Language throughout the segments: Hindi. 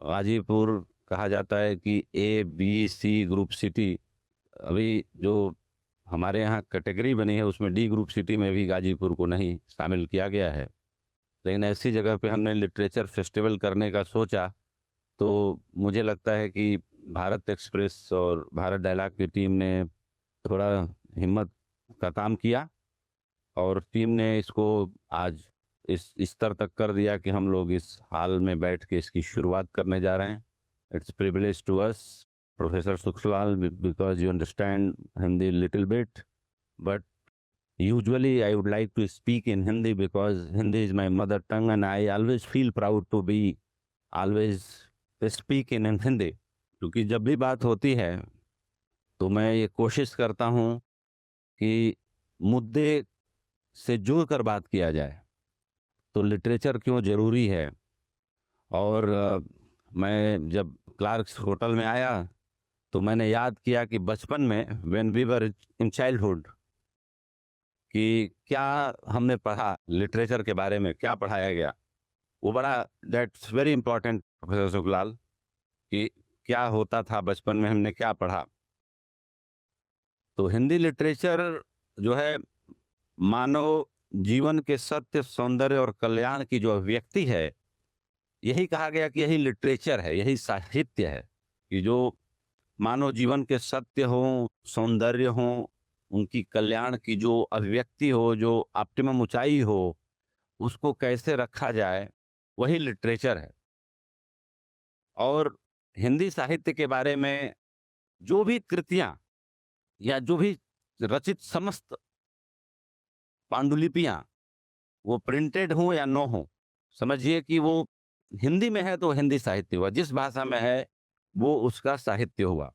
गाजीपुर कहा जाता है कि ABC ग्रुप सिटी। अभी जो हमारे यहाँ कैटेगरी बनी है उसमें D ग्रुप सिटी में भी गाजीपुर को नहीं शामिल किया गया है। लेकिन ऐसी जगह पे हमने लिटरेचर फेस्टिवल करने का सोचा, तो मुझे लगता है कि भारत एक्सप्रेस और भारत डायलॉग की टीम ने थोड़ा हिम्मत का काम किया, और टीम ने इसको आज इस स्तर तक कर दिया कि हम लोग इस हाल में बैठ के इसकी शुरुआत करने जा रहे हैं। It's privilege to us, professor Sukhlal, because you understand Hindi little bit, but usually I would like to speak in Hindi because Hindi is my mother tongue and I always feel proud to be always speak in Hindi। क्योंकि जब भी बात होती है तो मैं ये कोशिश करता हूँ कि मुद्दे से जुड़ कर बात किया जाए, तो लिटरेचर क्यों ज़रूरी है। और मैं जब क्लार्क्स होटल में आया तो मैंने याद किया कि बचपन में when we were in childhood कि क्या हमने पढ़ा, लिटरेचर के बारे में क्या पढ़ाया गया। वो बड़ा, that's very important professor Sukhlal, कि क्या होता था बचपन में, हमने क्या पढ़ा। तो हिंदी लिटरेचर जो है मानव जीवन के सत्य, सौंदर्य और कल्याण की जो अभिव्यक्ति है, यही कहा गया कि यही लिटरेचर है, यही साहित्य है, कि जो मानव जीवन के सत्य हो, सौंदर्य हो, उनकी कल्याण की जो अभिव्यक्ति हो, जो ऑप्टिमम ऊंचाई हो, उसको कैसे रखा जाए, वही लिटरेचर है। और हिंदी साहित्य के बारे में जो भी कृतियां या जो भी रचित समस्त पांडुलिपियां, वो प्रिंटेड हो या न हो, समझिए कि वो हिंदी में है तो हिंदी साहित्य हुआ, जिस भाषा में है वो उसका साहित्य हुआ।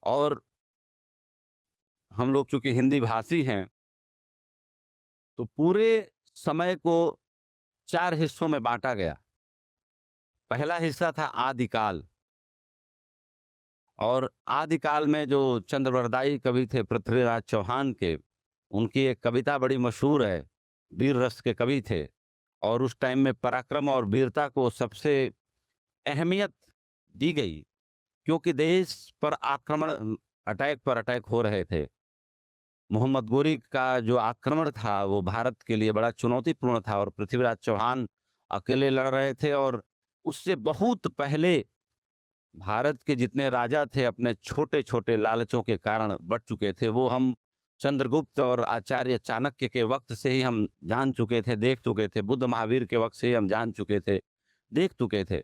और हम लोग चूंकि हिंदी भाषी हैं, तो पूरे समय को 4 हिस्सों में बांटा गया। पहला हिस्सा था आदिकाल, और आदिकाल में जो चंद्रवरदायी कवि थे पृथ्वीराज चौहान के, उनकी एक कविता बड़ी मशहूर है, वीर रस के कवि थे, और उस टाइम में पराक्रम और वीरता को सबसे अहमियत दी गई, क्योंकि देश पर आक्रमण, अटैक पर अटैक हो रहे थे। मोहम्मद गोरी का जो आक्रमण था वो भारत के लिए बड़ा चुनौतीपूर्ण था, और पृथ्वीराज चौहान अकेले लड़ रहे थे। और उससे बहुत पहले भारत के जितने राजा थे अपने छोटे छोटे लालचों के कारण बढ़ चुके थे। वो हम चंद्रगुप्त और आचार्य चाणक्य के वक्त से ही हम जान चुके थे, देख चुके थे। बुद्ध महावीर के वक्त से ही हम जान चुके थे, देख चुके थे।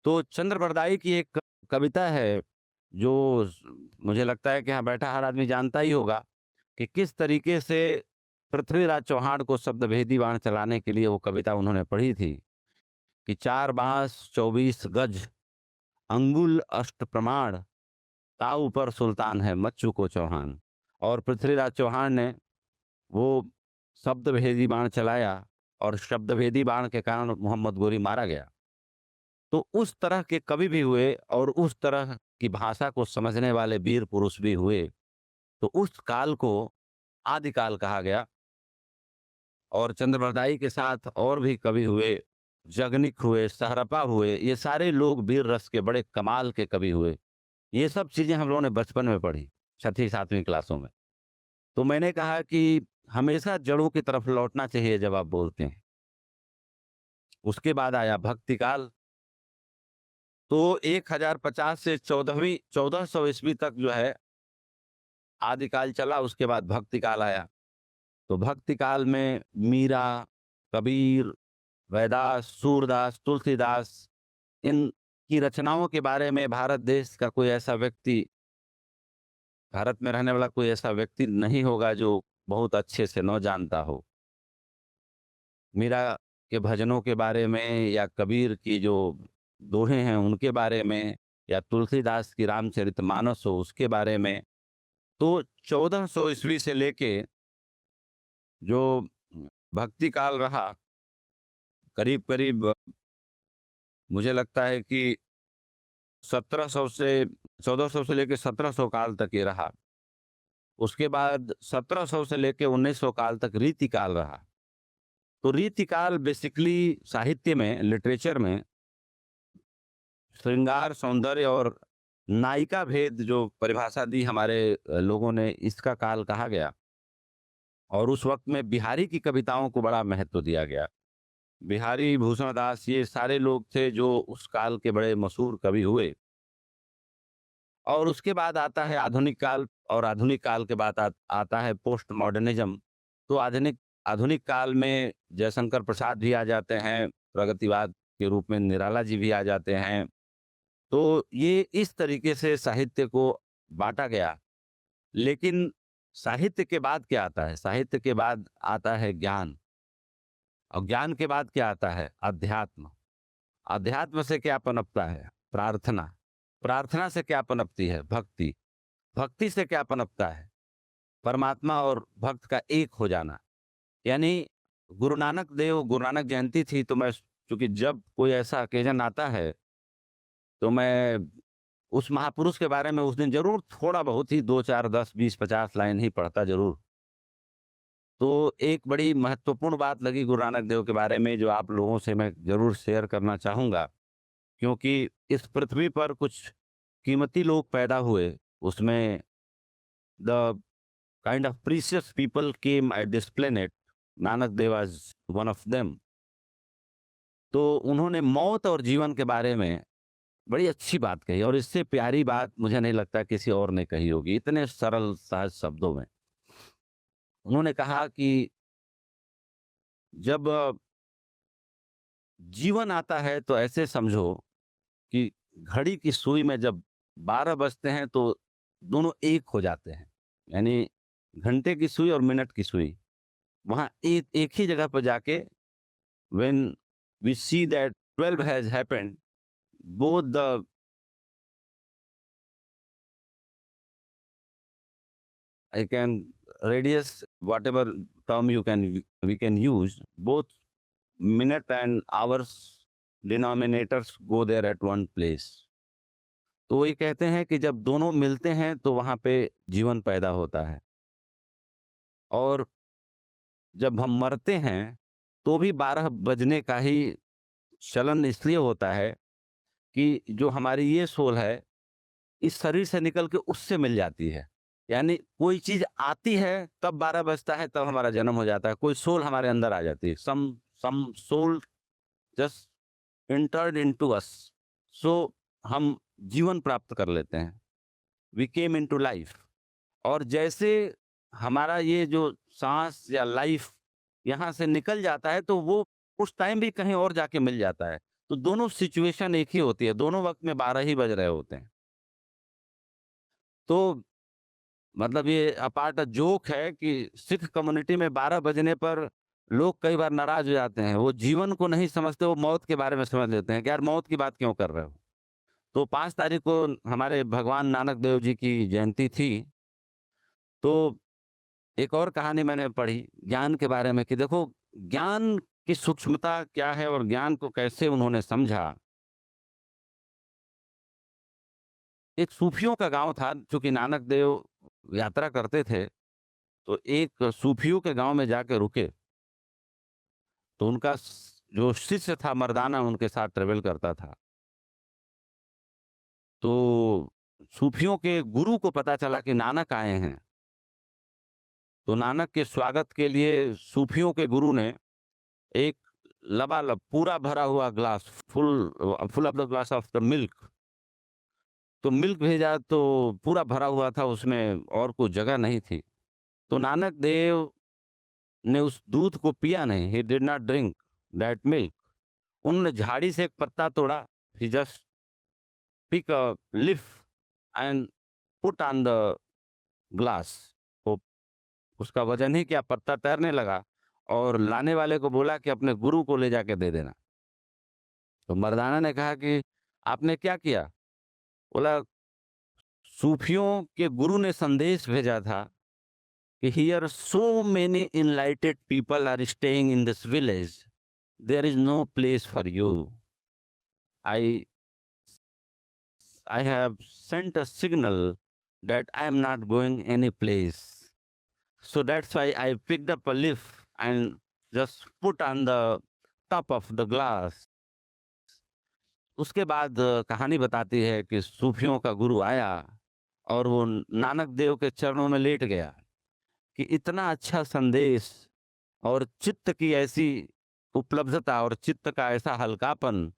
तो चंद्रवरदायी की एक कविता है जो मुझे लगता है कि यहाँ बैठा हर आदमी जानता ही होगा, कि किस तरीके से पृथ्वीराज चौहान को शब्दभेदी बाण चलाने के लिए वो कविता उन्होंने पढ़ी थी, कि 4 बांस 24 गज, अंगुल अष्ट प्रमाण, ताऊ पर सुल्तान है मच्चू को चौहान। और पृथ्वीराज चौहान ने वो शब्दभेदी बाण चलाया, और शब्दभेदी बाण के कारण मोहम्मद गोरी मारा गया। तो उस तरह के कवि भी हुए, और उस तरह की भाषा को समझने वाले वीर पुरुष भी हुए। तो उस काल को आदिकाल कहा गया। और चंद्रवरदाई के साथ और भी कवि हुए, जगनिक हुए, सहरपा हुए, ये सारे लोग वीर रस के बड़े कमाल के कवि हुए। ये सब चीजें हम लोगों ने बचपन में पढ़ी, 6ठी 7वीं क्लासों में। तो मैंने कहा कि हमेशा जड़ों की तरफ लौटना चाहिए जब आप बोलते हैं। उसके बाद आया भक्ति काल। तो 1050 से 1400 ईस्वी तक जो है आदिकाल चला। उसके बाद भक्ति काल आया। तो भक्ति काल में मीरा, कबीर, वैदास, सूरदास, तुलसीदास, इन की रचनाओं के बारे में भारत देश का कोई ऐसा व्यक्ति, भारत में रहने वाला कोई ऐसा व्यक्ति नहीं होगा जो बहुत अच्छे से न जानता हो। मीरा के भजनों के बारे में, या कबीर की जो दोहे हैं उनके बारे में, या तुलसीदास की रामचरितमानस हो उसके बारे में। तो 1400 ईस्वी से लेके जो भक्ति काल रहा, करीब करीब मुझे लगता है कि 1700 से 1400 से लेके 1700 काल तक ये रहा। उसके बाद 1700 से लेके 1900 काल तक रीतिकाल रहा। तो रीतिकाल बेसिकली साहित्य में, लिटरेचर में श्रृंगार, सौंदर्य और नायिका भेद जो परिभाषा दी हमारे लोगों ने, इसका काल कहा गया। और उस वक़्त में बिहारी की कविताओं को बड़ा महत्व दिया गया। बिहारी, भूषण दास, ये सारे लोग थे जो उस काल के बड़े मशहूर कवि हुए। और उसके बाद आता है आधुनिक काल, और आधुनिक काल के बाद आता है पोस्ट मॉडर्निज़्म। तो आधुनिक काल में जयशंकर प्रसाद भी आ जाते हैं, प्रगतिवाद के रूप में निराला जी भी आ जाते हैं। तो ये इस तरीके से साहित्य को बाँटा गया। लेकिन साहित्य के बाद क्या आता है? साहित्य के बाद आता है ज्ञान, और ज्ञान के बाद क्या आता है? अध्यात्म। अध्यात्म से क्या पनपता है? प्रार्थना। प्रार्थना से क्या पनपती है? भक्ति। भक्ति से क्या पनपता है? परमात्मा और भक्त का एक हो जाना। यानी गुरु नानक जयंती थी, तो मैं, चूँकि जब कोई ऐसा अकेजन आता है, तो मैं उस महापुरुष के बारे में उस दिन ज़रूर थोड़ा बहुत ही 2, 4, 10, 20, 50 लाइन ही पढ़ता ज़रूर। तो एक बड़ी महत्वपूर्ण बात लगी गुरु नानक देव के बारे में, जो आप लोगों से मैं ज़रूर शेयर करना चाहूँगा। क्योंकि इस पृथ्वी पर कुछ कीमती लोग पैदा हुए, उसमें the kind of precious people came at this planet, Nanak Dev was one of them. तो उन्होंने मौत और जीवन के बारे में बड़ी अच्छी बात कही, और इससे प्यारी बात मुझे नहीं लगता किसी और ने कही होगी, इतने सरल सहज शब्दों में। उन्होंने कहा कि जब जीवन आता है तो ऐसे समझो कि घड़ी की सुई में जब 12 बजते हैं तो दोनों एक हो जाते हैं। यानी घंटे की सुई और मिनट की सुई, वहाँ एक ही जगह पर जाके, when we see that 12 has happened, both the I can radius, whatever term we can use, both minute and hours denominators go there at one place. तो ये कहते हैं कि जब दोनों मिलते हैं तो वहाँ पे जीवन पैदा होता है। और जब हम मरते हैं तो भी 12 बजने का ही चलन इसलिए होता है कि जो हमारी ये सोल है, इस शरीर से निकल के उससे मिल जाती है। यानी कोई चीज़ आती है तब 12 बजता है, तब हमारा जन्म हो जाता है। कोई सोल हमारे अंदर आ जाती है। Some soul just entered into us. So हम जीवन प्राप्त कर लेते हैं। We came into life. और जैसे हमारा ये जो साँस या लाइफ यहाँ से निकल जाता है, तो वो उस टाइम भी कहीं और जाके मिल जाता है। तो दोनों सिचुएशन एक ही होती है, दोनों वक़्त में 12 ही बज रहे होते हैं। तो मतलब ये अपार्ट अ जोक है कि सिख कम्युनिटी में 12 बजने पर लोग कई बार नाराज़ हो जाते हैं। वो जीवन को नहीं समझते, वो मौत के बारे में समझ लेते हैं कि यार मौत की बात क्यों कर रहे हो? तो 5 तारीख को हमारे भगवान नानक देव जी की जयंती थी। तो एक और कहानी मैंने पढ़ी ज्ञान के बारे में कि देखो, ज्ञान की सूक्ष्मता क्या है और ज्ञान को कैसे उन्होंने समझा। एक सूफियों का गाँव था, चूँकि नानक देव यात्रा करते थे, तो एक सूफियों के गाँव में जाके रुके। तो उनका जो शिष्य था मर्दाना, उनके साथ ट्रेवल करता था। तो सूफियों के गुरु को पता चला कि नानक आए हैं। तो नानक के स्वागत के लिए सूफियों के गुरु ने एक लबालब पूरा भरा हुआ glass, full of the glass of the milk, तो मिल्क भेजा, तो पूरा भरा हुआ था, उसमें और कोई जगह नहीं थी। तो नानक देव ने उस दूध को पिया नहीं, he did not drink that milk. उन्होंने झाड़ी से एक पत्ता तोड़ा, he just pick a leaf and put on the glass. तो उसका वजन ही क्या, पत्ता तैरने लगा, और लाने वाले को बोला कि अपने गुरु को ले जाके दे देना। तो मर्दाना ने कहा कि आपने क्या किया? बोला, सूफियों के गुरु ने संदेश भेजा था कि here so many enlightened people are staying in this village, there is no place for you. I I have sent a signal that I am not going any place. So that's why I picked up a leaf and just put on the top of the glass. उसके बाद कहानी बताती है कि सूफियों का गुरु आया और वो नानक देव के चरणों में लेट गया कि इतना अच्छा संदेश और चित्त की ऐसी उपलब्धता और चित्त का ऐसा हल्कापन,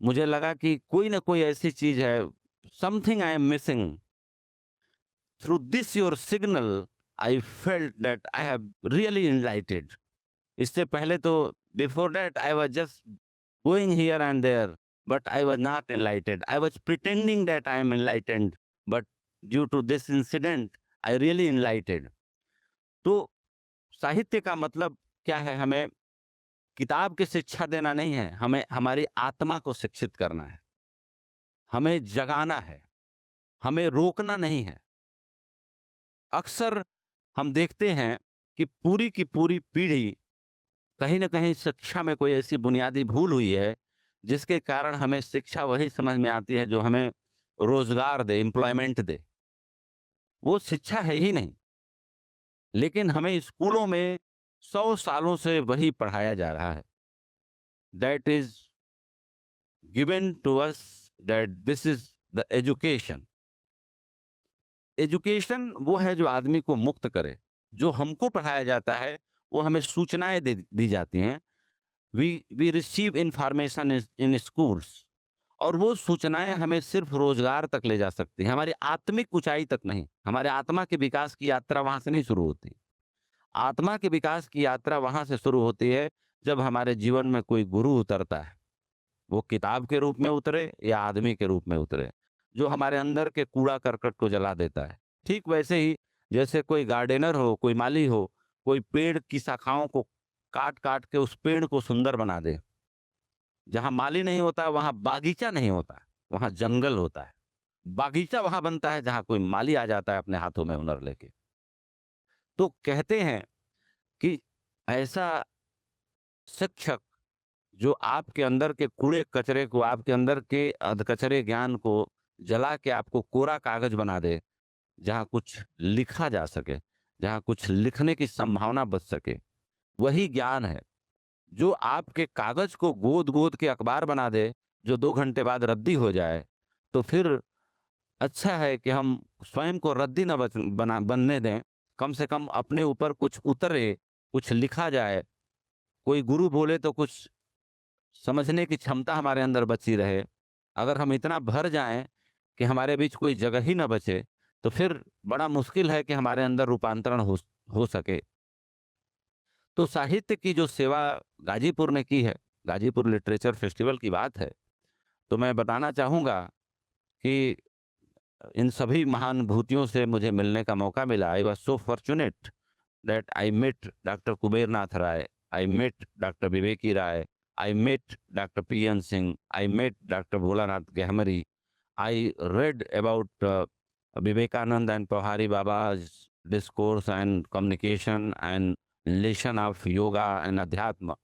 मुझे लगा कि कोई ना कोई ऐसी चीज है, something I am missing. Through this your signal I felt that I have really enlightened. इससे पहले तो before that I was just going here and there, but I was not enlightened. I was pretending that I am enlightened, but due to this incident I really enlightened. तो साहित्य का मतलब क्या है? हमें किताब की शिक्षा देना नहीं है, हमें हमारी आत्मा को शिक्षित करना है, हमें जगाना है, हमें रोकना नहीं है। अक्सर हम देखते हैं कि पूरी की पूरी पीढ़ी कहीं न कहीं शिक्षा में कोई ऐसी बुनियादी भूल हुई है, जिसके कारण हमें शिक्षा वही समझ में आती है जो हमें रोज़गार दे, एम्प्लॉयमेंट दे। वो शिक्षा है ही नहीं। लेकिन हमें स्कूलों में 100 सालों से वही पढ़ाया जा रहा है। That is given to us that this is the education. Education वो है जो आदमी को मुक्त करे। जो हमको पढ़ाया जाता है, वो हमें सूचनाएँ दे दी जाती हैं। We receive information in schools, और वो सूचनाएँ हमें सिर्फ़ रोज़गार तक ले जा सकती हैं, हमारी आत्मिक ऊँचाई तक नहीं। हमारे आत्मा के विकास की यात्रा वहाँ से नहीं शुरू होती। आत्मा के विकास की यात्रा वहाँ से शुरू होती है, जब हमारे जीवन में कोई गुरु उतरता है। वो किताब के रूप में उतरे या आदमी के रूप में उतरे, जो हमारे अंदर के कूड़ा-करकट को जला देता है। ठीक वैसे ही जैसे कोई गार्डनर हो, कोई माली हो, कोई पेड़ की शाखाओं को काट-काट के उस पेड़ को सुंदर बना दे। जहाँ माली नहीं होता, वहाँ बागीचा नहीं होता, वहाँ जंगल होता है। बागीचा वहाँ बनता है जहाँ कोई माली आ जाता है अपने हाथों में हुनर लेके। तो कहते हैं कि ऐसा शिक्षक जो आपके अंदर के कूड़े-कचरे को, आपके अंदर के अधकचरे ज्ञान को जला के आपको कोरा कागज़ बना दे, जहाँ कुछ लिखा जा सके, जहाँ कुछ लिखने की संभावना बच सके, वही ज्ञान है। जो आपके कागज़ को गोद-गोद के अखबार बना दे, जो 2 घंटे बाद रद्दी हो जाए, तो फिर अच्छा है कि हम स्वयं को रद्दी ना बनने दें। कम से कम अपने ऊपर कुछ उतरे, कुछ लिखा जाए, कोई गुरु बोले तो कुछ समझने की क्षमता हमारे अंदर बची रहे। अगर हम इतना भर जाएँ कि हमारे बीच कोई जगह ही ना बचे, तो फिर बड़ा मुश्किल है कि हमारे अंदर रूपांतरण हो सके। तो साहित्य की जो सेवा गाजीपुर ने की है, गाजीपुर लिटरेचर फेस्टिवल की बात है, तो मैं बताना चाहूँगा कि इन सभी महानुभूतियों से मुझे मिलने का मौका मिला। I was so fortunate that I met doctor Kuber Nath Rai, I met doctor Viveki Rai, I met Dr. P.N. Singh, I met Dr. Bholanath Gehmari. I read about Vivekananda and Pahari Baba's discourse and communication and relation of yoga and adhyatma.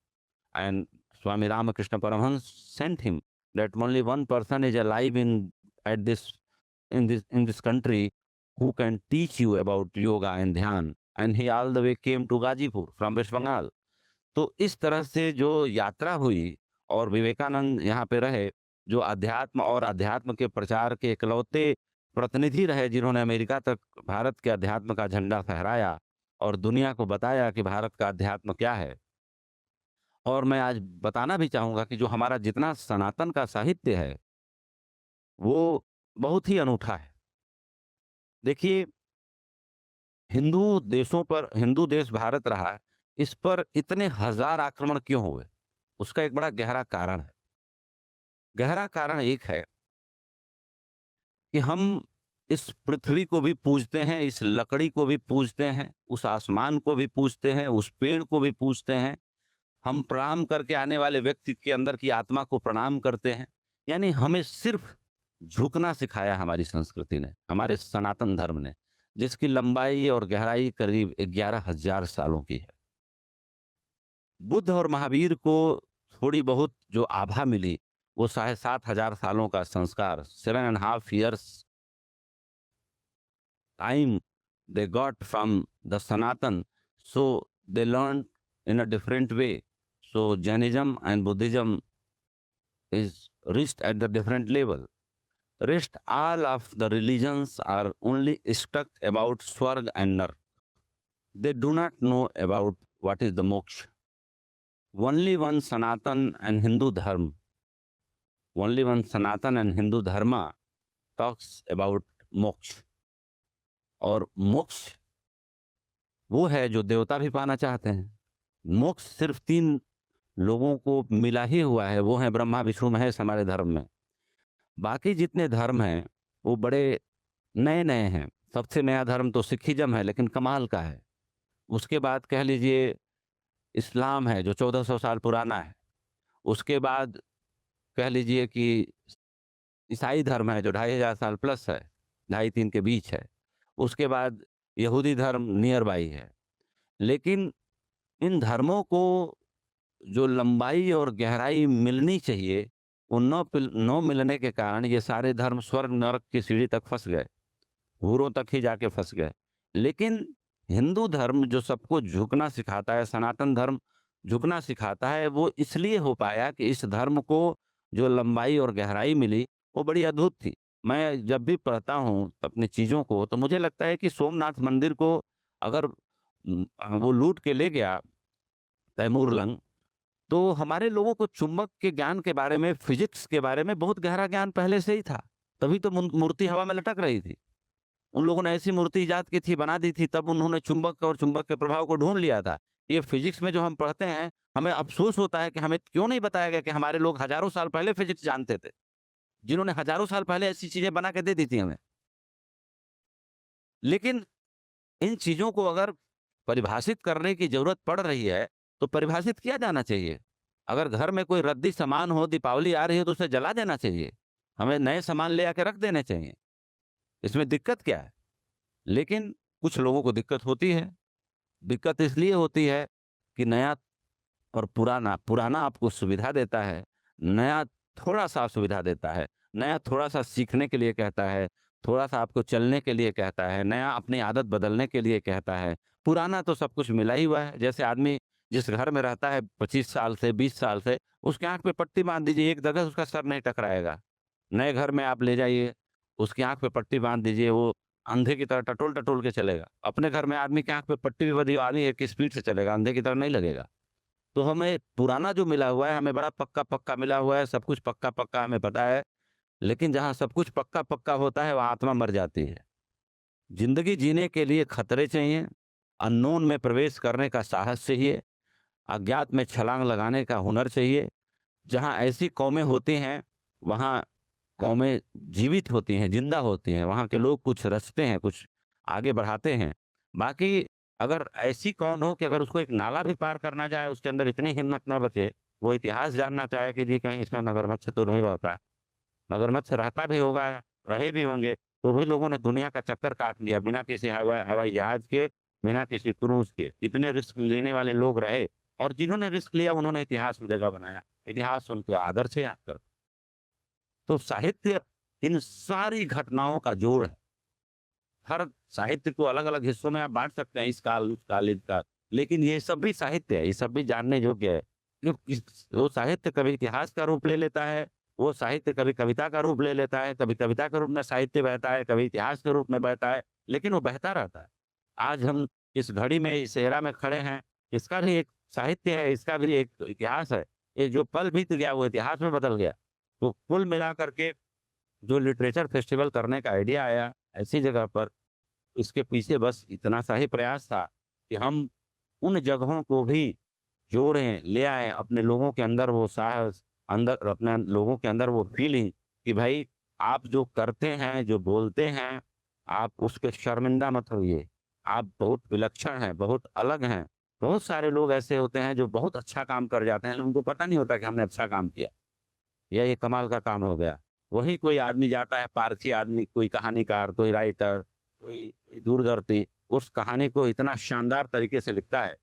And Swami Ramakrishna Paramhans sent him that only one person is alive at this in this country who can teach you about yoga and dhyan. And he all the way came to Gazipur from West Bengal. तो इस तरह से जो यात्रा हुई और विवेकानंद यहाँ पे रहे, जो अध्यात्म और अध्यात्म के प्रचार के इकलौते प्रतिनिधि रहे, जिन्होंने अमेरिका तक भारत के अध्यात्म का झंडा फहराया और दुनिया को बताया कि भारत का अध्यात्म क्या है। और मैं आज बताना भी चाहूँगा कि जो हमारा जितना सनातन का साहित्य है, वो बहुत ही अनूठा है। देखिए, हिंदू देश भारत रहा, इस पर इतने हजार आक्रमण क्यों हुए? उसका एक बड़ा गहरा कारण है। गहरा कारण एक है कि हम इस पृथ्वी को भी पूजते हैं, इस लकड़ी को भी पूजते हैं, उस आसमान को भी पूजते हैं, उस पेड़ को भी पूजते हैं। हम प्रणाम करके आने वाले व्यक्ति के अंदर की आत्मा को प्रणाम करते हैं। यानी हमें सिर्फ झुकना सिखाया हमारी संस्कृति ने, हमारे सनातन धर्म ने, जिसकी लंबाई और गहराई करीब 11,000 सालों की है। बुद्ध और महावीर को थोड़ी बहुत जो आभा मिली, वो 7,500 सालों का संस्कार, 7.5 years time they got from the Sanatan, so they learned in a different way. So Jainism and Buddhism is reached at the different level. Rest all of the religions are only stuck about Swarg and Nark. They do not know about what is the moksha. Only one Sanatan and Hindu Dharma, only one Sanatan and Hindu Dharma talks about मोक्ष. और मोक्ष वो है जो देवता भी पाना चाहते हैं. मोक्ष सिर्फ 3 लोगों को मिला ही हुआ है, वो है ब्रह्मा विष्णु महेश हमारे धर्म में. बाकी जितने धर्म हैं वो बड़े नए-नए हैं. सबसे नया धर्म तो सिखिज्म है, लेकिन कमाल का है. उसके बाद कह लीजिए इस्लाम है जो 1400 साल पुराना है. उसके बाद कह लीजिए कि ईसाई धर्म है जो 2500 साल प्लस है, 2.5-3 के बीच है. उसके बाद यहूदी धर्म नियर बाई है. लेकिन इन धर्मों को जो लंबाई और गहराई मिलनी चाहिए, वो न मिलने के कारण ये सारे धर्म स्वर्ग नरक की सीढ़ी तक फंस गए, हूरों तक ही जाके फंस गए. लेकिन हिंदू धर्म जो सबको झुकना सिखाता है, सनातन धर्म झुकना सिखाता है, वो इसलिए हो पाया कि इस धर्म को जो लंबाई और गहराई मिली वो बड़ी अद्भुत थी. मैं जब भी पढ़ता हूँ अपनी चीज़ों को तो मुझे लगता है कि सोमनाथ मंदिर को अगर वो लूट के ले गया तैमूर लंग, तो हमारे लोगों को चुंबक के ज्ञान के बारे में, फिजिक्स के बारे में बहुत गहरा ज्ञान पहले से ही था. तभी तो मूर्ति हवा में लटक रही थी. उन लोगों ने ऐसी मूर्ति इजाद की थी, बना दी थी, तब उन्होंने चुंबक और चुंबक के प्रभाव को ढूंढ लिया था. ये फिजिक्स में जो हम पढ़ते हैं, हमें अफसोस होता है कि हमें क्यों नहीं बताया गया कि हमारे लोग हजारों साल पहले फिजिक्स जानते थे, जिन्होंने हजारों साल पहले ऐसी चीजें बना के दे दी थी हमें. लेकिन इन चीजों को अगर परिभाषित करने की जरूरत पड़ रही है तो परिभाषित किया जाना चाहिए. अगर घर में कोई रद्दी सामान हो, दीपावली आ रही है, तो उसे जला देना चाहिए. हमें नए सामान ले आके रख देने चाहिए. इसमें दिक्कत क्या है? लेकिन कुछ लोगों को दिक्कत होती है. दिक्कत इसलिए होती है कि नया और पुराना आपको सुविधा देता है, नया थोड़ा-सा सुविधा देता है, नया थोड़ा-सा सीखने के लिए कहता है, थोड़ा-सा आपको चलने के लिए कहता है, नया अपनी आदत बदलने के लिए कहता है. पुराना तो सब कुछ मिला ही हुआ है. जैसे आदमी जिस घर में रहता है 25 साल से, 20 साल से, उसकी आँख पे पट्टी बाँध दीजिए, एक जगह उसका सर नहीं टकराएगा. नए घर में आप ले जाइए, उसकी आँख पे पट्टी बाँध दीजिए, वो अंधे की तरह टटोल-टटोल के चलेगा. अपने घर में आदमी की आँख पे पट्टी भी बंधी हो, आदमी एक स्पीड से चलेगा, अंधे की तरह नहीं लगेगा. तो हमें पुराना जो मिला हुआ है, हमें बड़ा पक्का-पक्का मिला हुआ है, सब कुछ पक्का-पक्का हमें पता है. लेकिन जहाँ सब कुछ पक्का-पक्का होता है, वहाँ आत्मा मर जाती है. ज़िंदगी जीने के लिए खतरे चाहिए, अननोन में प्रवेश करने का साहस चाहिए, अज्ञात में छलांग लगाने का हुनर चाहिए. जहाँ ऐसी कौमें होती हैं, वहाँ कौमें जीवित होती हैं, जिंदा होती हैं, वहाँ के लोग कुछ रचते हैं, कुछ आगे बढ़ाते हैं. बाकी अगर ऐसी कौन हो कि अगर उसको एक नाला भी पार करना जाए, उसके अंदर इतनी हिम्मत ना बचे, वो इतिहास जानना चाहे कि जी कहीं इसमें मगरमच्छ तो नहीं रहता है. मगरमच्छ रहता भी होगा, रहे भी होंगे, तो भी लोगों ने दुनिया का चक्कर काट लिया बिना किसी हवाई जहाज के, बिना किसी क्रूज़ के. इतने रिस्क लेने वाले लोग रहे, और जिन्होंने रिस्क लिया उन्होंने इतिहास में जगह बनाया. इतिहास उनके आदर्श है आजकल. तो साहित्य इन सारी घटनाओं का जोड़ है. हर साहित्य को अलग-अलग हिस्सों में आप बाँट सकते हैं, इस काल, उस काल, इस काल, लेकिन ये सब भी साहित्य है, ये सब भी जानने योग्य है. वो साहित्य कभी इतिहास का रूप ले लेता है, वो साहित्य कभी कविता का रूप ले लेता है, कभी कविता के रूप में साहित्य बहता है, कभी इतिहास के रूप में बहता है, लेकिन वो बहता रहता है. आज हम इस घड़ी में, इस एरा में खड़े हैं, इसका भी एक साहित्य है, इसका भी एक इतिहास है. ये जो पल बीत गया वो इतिहास में बदल गया. तो कुल मिला करके जो लिटरेचर फेस्टिवल करने का आइडिया आया ऐसी जगह पर, इसके पीछे बस इतना सा ही प्रयास था कि हम उन जगहों को भी जोड़ें, ले आएँ, अपने लोगों के अंदर वो साहस, अंदर अपने लोगों के अंदर वो फीलिंग कि भाई आप जो करते हैं, जो बोलते हैं, आप उसपे शर्मिंदा मत होइए. आप बहुत विलक्षण हैं, बहुत अलग हैं. बहुत सारे लोग ऐसे होते हैं जो बहुत अच्छा काम कर जाते हैं, उनको पता नहीं होता कि हमने अच्छा काम किया, या ये कमाल का काम हो गया. वही कोई आदमी जाता है, पारसी आदमी, कोई कहानीकार, कोई राइटर, कोई दूरदर्शी, उस कहानी को इतना शानदार तरीके से लिखता है.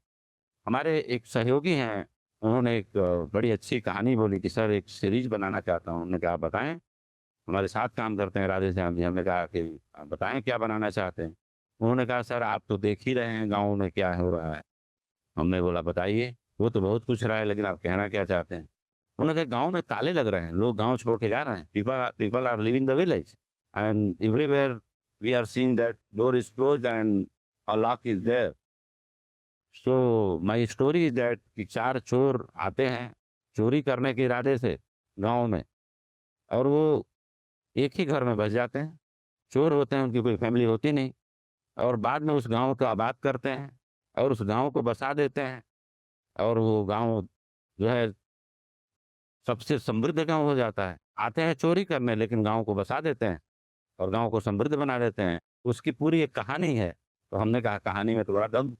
हमारे एक सहयोगी हैं, उन्होंने एक बड़ी अच्छी कहानी बोली कि सर एक सीरीज़ बनाना चाहता हूँ. हमने कहा बताएँ, हमारे साथ काम करते हैं राधेश्याम जी. हमने कहा कि आप बताएँ क्या बनाना चाहते हैं? उन्होंने कहा सर आप तो देख ही रहे हैं गाँव में क्या हो रहा है. हमने बोला बताइए. वो तो बहुत कुछ रहा है, लेकिन आप कहना क्या चाहते हैं? उन्होंने कहा गाँव में ताले लग रहे हैं, लोग गाँव छोड़ के जा रहे हैं। People are leaving the village and everywhere we are seeing that door is closed and a lock is there. So my story is that कि 4 चोर आते हैं चोरी करने के इरादे से गाँव में, और वो एक ही घर में बस जाते हैं। चोर होते हैं, उनकी कोई फैमिली होती नहीं, और बाद में उस गाँव को आबाद करते हैं और उस गाँव को बसा देते हैं, और वो गाँव जो है सबसे समृद्ध गाँव हो जाता है। आते हैं चोरी करने लेकिन गाँव को बसा देते हैं और गाँव को समृद्ध बना देते हैं। उसकी पूरी एक कहानी है। तो हमने कहा कहानी में तो बड़ा दम,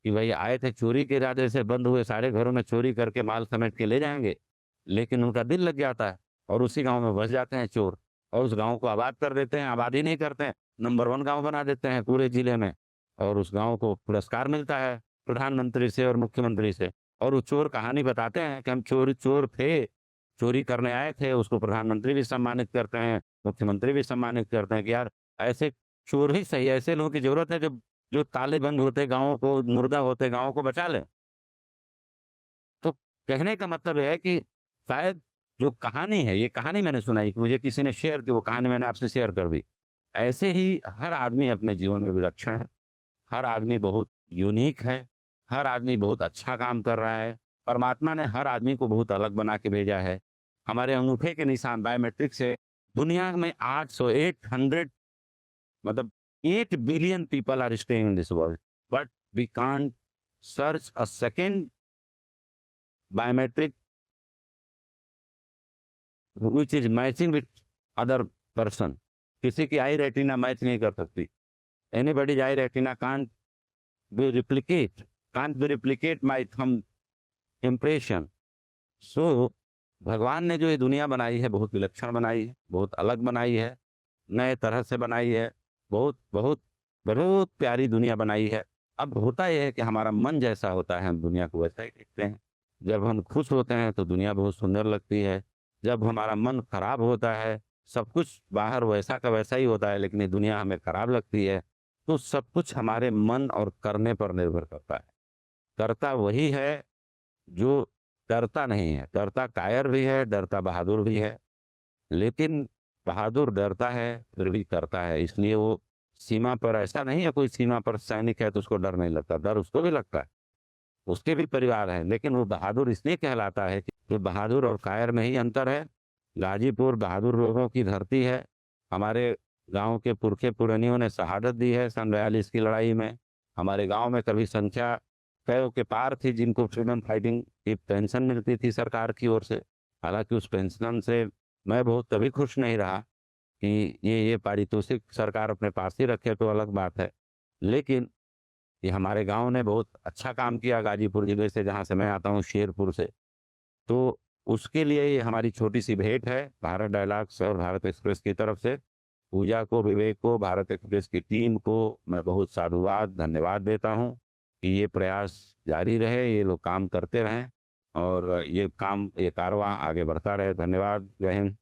कि भई आए थे चोरी के इरादे से, बंद हुए सारे घरों में चोरी करके माल समेट के ले जाएँगे, लेकिन उनका दिल लग जाता है और उसी गाँव में बस जाते हैं चोर, और उस गाँव को आबाद कर देते हैं, आबादी नहीं करते हैं, नंबर 1 गाँव बना देते हैं पूरे जिले में, और उस गाँव को पुरस्कार मिलता है प्रधानमंत्री से और मुख्यमंत्री से। और वो चोर कहानी बताते हैं कि हम चोर थे, चोरी करने आए थे, उसको प्रधानमंत्री भी सम्मानित करते हैं, मुख्यमंत्री भी सम्मानित करते हैं कि यार ऐसे चोर ही सही, ऐसे लोगों की ज़रूरत है जो जो ताले बंद होते गाँवों को, मुर्दा होते गाँव को बचा लें। तो कहने का मतलब ये है कि शायद जो कहानी है, ये कहानी मैंने सुनाई कि मुझे किसी ने शेयर की, वो कहानी मैंने आपसे शेयर कर दी। ऐसे ही हर आदमी अपने जीवन में विलक्षण है, हर आदमी बहुत यूनिक है, हर आदमी बहुत अच्छा काम कर रहा है। परमात्मा ने हर आदमी को बहुत अलग बना के भेजा है। हमारे अंगूठे के निशान बायोमेट्रिक से दुनिया में 800 मतलब 8 billion people are staying in this world, but we can't search a second biometric which is matching with other person. किसी की आई रेटिना मैच नहीं कर सकती। Anybody's eye retina can't be replicate my thumb impression. So भगवान ने जो ये दुनिया बनाई है बहुत विलक्षण बनाई है, बहुत अलग बनाई है, नए तरह से बनाई है, बहुत बहुत बहुत प्यारी दुनिया बनाई है। अब होता ये है कि हमारा मन जैसा होता है हम दुनिया को वैसा ही देखते हैं। जब हम खुश होते हैं तो दुनिया बहुत सुंदर लगती है, जब हमारा मन खराब होता है, सब कुछ बाहर वैसा का वैसा ही होता है लेकिन ये दुनिया हमें खराब लगती है। तो सब कुछ हमारे मन और करने पर निर्भर करता है। करता वही है जो डरता नहीं है। डरता कायर भी है, डरता बहादुर भी है, लेकिन बहादुर डरता है फिर भी करता है। इसलिए वो सीमा पर, ऐसा नहीं है कोई सीमा पर सैनिक है तो उसको डर नहीं लगता, डर उसको भी लगता है, उसके भी परिवार है, लेकिन वो बहादुर इसलिए कहलाता है कि बहादुर और कायर में ही अंतर है। गाजीपुर बहादुर लोगों की धरती है। हमारे गांव के पुरखे पुरनियों ने शहादत दी है सन 42 की लड़ाई में। हमारे गांव में कभी संख्या कई के पार थी जिनको फ्रीडम फाइटिंग की पेंशन मिलती थी सरकार की ओर से। हालांकि उस पेंशन से मैं बहुत कभी खुश नहीं रहा कि ये पारितोषिक सरकार अपने पास ही रखे तो अलग बात है, लेकिन ये हमारे गांव ने बहुत अच्छा काम किया गाजीपुर जिले से, जहां से मैं आता हूं शेरपुर से। तो उसके लिए ये हमारी छोटी सी भेंट है भारत डायलॉग्स और भारत एक्सप्रेस की तरफ से। पूजा को, विवेक को, भारत एक्सप्रेस की टीम को मैं बहुत साधुवाद धन्यवाद देता हूँ कि ये प्रयास जारी रहे, ये लोग काम करते रहें और ये कारवां आगे बढ़ता रहे। धन्यवाद। जय हिंद।